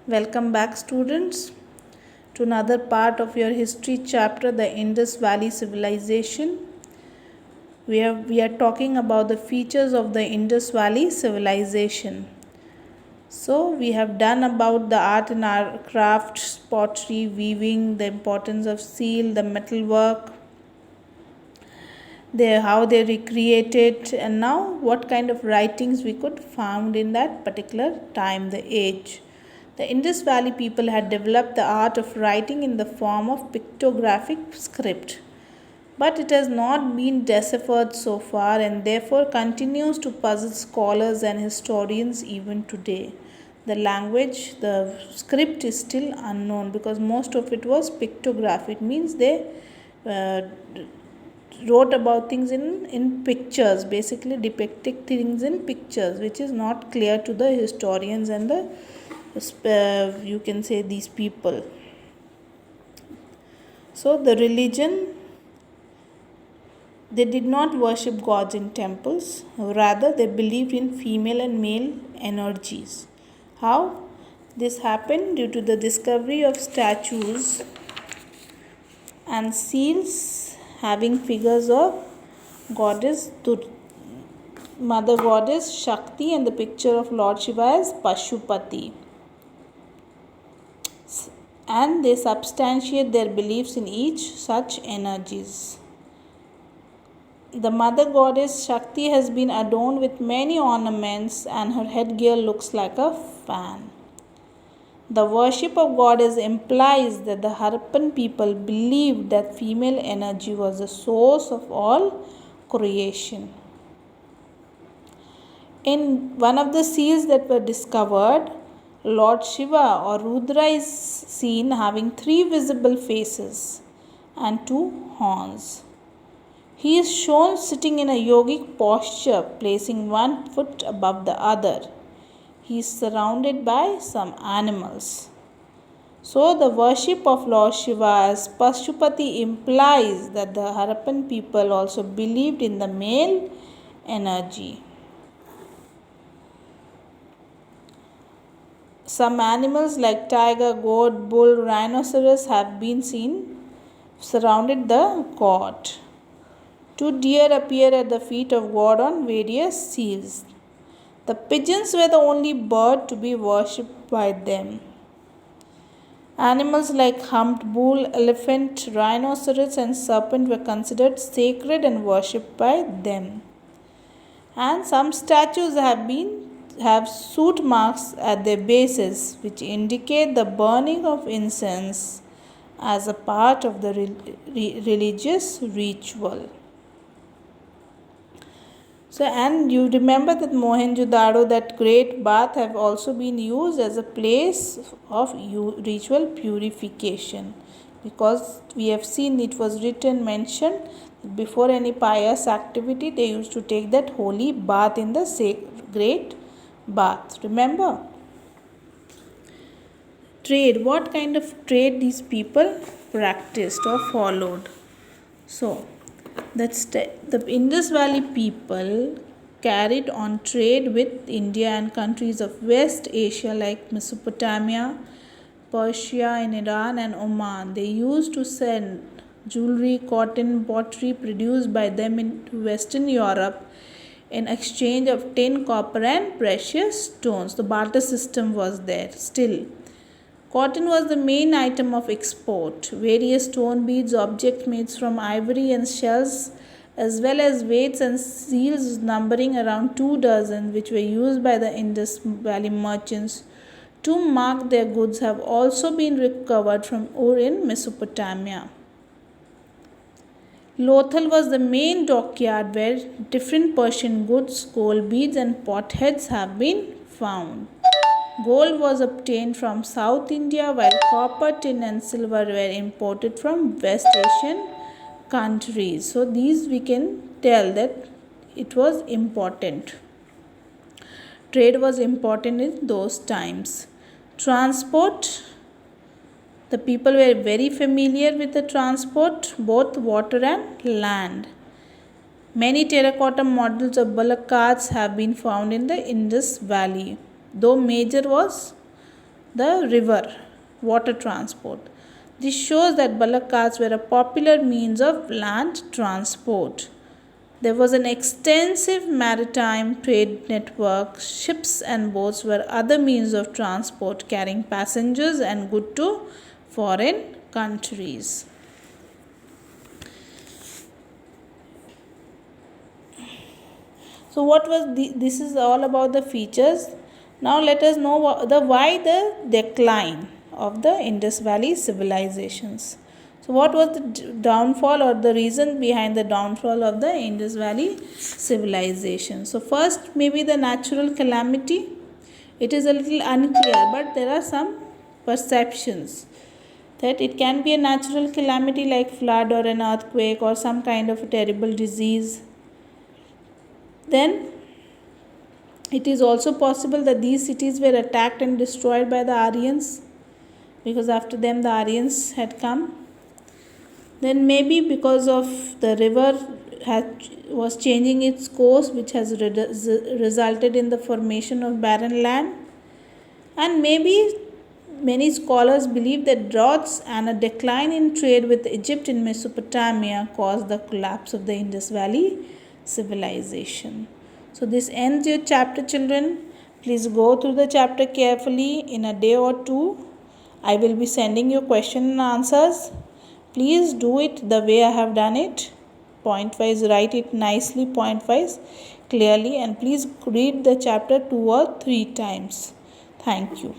Welcome back, students, to another part of your history chapter, the Indus Valley Civilization. We are talking about the features of the Indus Valley Civilization. So, we have done about the art and art, crafts, pottery, weaving, the importance of seal, the metalwork, how they recreated, and now what kind of writings we could found in that particular time, the age. The Indus Valley people had developed the art of writing in the form of pictographic script, but it has not been deciphered so far and therefore continues to puzzle scholars and historians even today. The language, the script is still unknown because most of it was pictograph. It means they uh, wrote about things in pictures, basically depicting things in pictures, which is not clear to the historians and the you can say these people. So the religion, they did not worship gods in temples, rather they believed in female and male energies. How this happened? Due to the discovery of statues and seals having figures of goddess mother goddess Shakti and the picture of Lord Shiva as Pashupati. And they substantiate their beliefs in each such energies. The mother goddess Shakti has been adorned with many ornaments and her headgear looks like a fan. The worship of goddess implies that the Harappan people believed that female energy was the source of all creation. In one of the seals that were discovered, Lord Shiva or Rudra is seen having 3 visible faces and 2 horns. He is shown sitting in a yogic posture, placing one foot above the other. He is surrounded by some animals. So, the worship of Lord Shiva as Pashupati implies that the Harappan people also believed in the male energy. Some animals like tiger, goat, bull, rhinoceros have been seen surrounded the god. 2 deer appear at the feet of God on various seals. The pigeons were the only bird to be worshipped by them. Animals like humped bull, elephant, rhinoceros, and serpent were considered sacred and worshipped by them. And some statues have soot marks at their bases, which indicate the burning of incense as a part of the religious ritual. So, and you remember that Mohenjo-daro, that great bath, have also been used as a place of ritual purification, because we have seen it was written, mentioned, before any pious activity they used to take that holy bath in the great bath. Remember? Trade. What kind of trade these people practiced or followed? So, the Indus Valley people carried on trade with India and countries of West Asia like Mesopotamia, Persia, in Iran and Oman. They used to send jewelry, cotton, pottery produced by them into Western Europe in exchange of tin, copper, and precious stones. The barter system was there still. Cotton was the main item of export. Various stone beads, objects made from ivory and shells, as well as weights and seals numbering around 2 dozen, which were used by the Indus Valley merchants to mark their goods, have also been recovered from Ur in Mesopotamia. Lothal was the main dockyard where different Persian goods, gold beads, and potheads have been found. Gold was obtained from South India, while copper, tin, and silver were imported from West Asian countries. So, these we can tell that it was important. Trade was important in those times. Transport. The people were very familiar with the transport, both water and land. Many terracotta models of bullock carts have been found in the Indus Valley. Though major was the river, water transport. This shows that bullock carts were a popular means of land transport. There was an extensive maritime trade network. Ships and boats were other means of transport carrying passengers and goods to foreign countries. So what was this is all about the features. Now let us know why the decline of the Indus Valley civilizations. So what was the downfall or the reason behind the downfall of the Indus Valley civilization? So first, maybe the natural calamity. It is a little unclear, but there are some perceptions that it can be a natural calamity like flood or an earthquake or some kind of a terrible disease. Then it is also possible that these cities were attacked and destroyed by the Aryans, because after them the Aryans had come. Then maybe because of the river was changing its course, which has resulted in the formation of barren land. And maybe many scholars believe that droughts and a decline in trade with Egypt in Mesopotamia caused the collapse of the Indus Valley civilization. So this ends your chapter, children. Please go through the chapter carefully. In a day or two, I will be sending you question and answers. Please do it the way I have done it. Point wise, write it nicely, point wise, clearly, and please read the chapter 2 or 3 times. Thank you.